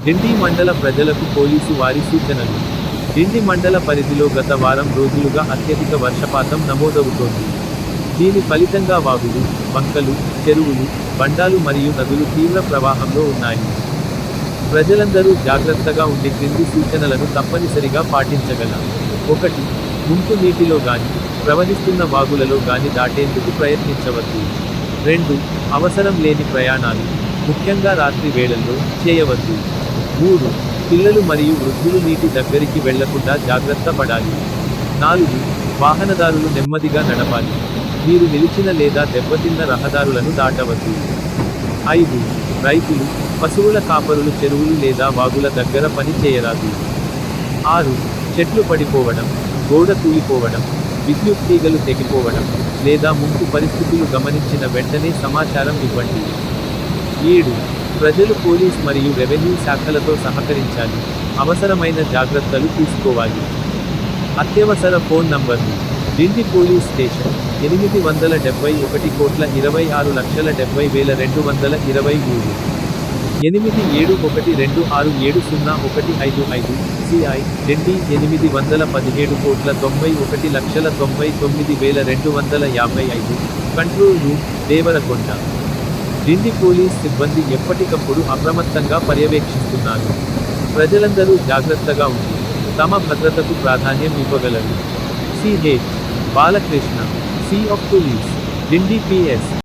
డిండి మండల ప్రజలకు పోలీసు వారి సూచనలు. డిండి మండల పరిధిలో గత వారం రోజులుగా అత్యధిక వర్షపాతం నమోదవుతోంది. దీని ఫలితంగా వాగులు, వంకలు, చెరువులు, బండాలు మరియు నదులు తీవ్ర ప్రవాహంలో ఉన్నాయి. ప్రజలందరూ జాగ్రత్తగా ఉండి క్రింది సూచనలను తప్పనిసరిగా పాటించగల. 1. ముంపు నీటిలో గాని, ప్రవహిస్తున్న వాగులలో గాని దాటేందుకు ప్రయత్నించవద్దు. 2. అవసరం లేని ప్రయాణాలు, ముఖ్యంగా రాత్రి వేళల్లో, చేయవద్దు. 3. పిల్లలు మరియు వృద్ధులు నీటి దగ్గరికి వెళ్లకుండా జాగ్రత్త పడాలి. 4. వాహనదారులు నెమ్మదిగా నడపాలి. మీరు నిలిచిన లేదా దెబ్బతిన్న రహదారులను దాటవద్దు. 5. రైతులు, పశువుల కాపరులు చెరువులు లేదా వాగుల దగ్గర పని చేయరాదు. 6. చెట్లు పడిపోవడం, గోడ కూలిపోవడం, విద్యుత్ తీగలు తెగిపోవడం, లేదా ముంపు పరిస్థితులు గమనించిన వెంటనే సమాచారం ఇవ్వండి. 7. ప్రజలు పోలీస్ మరియు రెవెన్యూ శాఖలతో సహకరించాలి. అవసరమైన జాగ్రత్తలు తీసుకోవాలి. అత్యవసర ఫోన్ నంబర్లు. Dindi police station 826,26,70,223. 8712267015. CI Dindi 817,91,99,255. Control room, Devarakonda. Dindi police సిబ్బంది ఎప్పటికప్పుడు అప్రమత్తంగా పర్యవేక్షిస్తున్నారు. ప్రజలందరూ జాగ్రత్తగా ఉండి తమ భద్రతకు ప్రాధాన్యం ఇవ్వగలరు. CH Balakrishna, C of police, Dindi PS.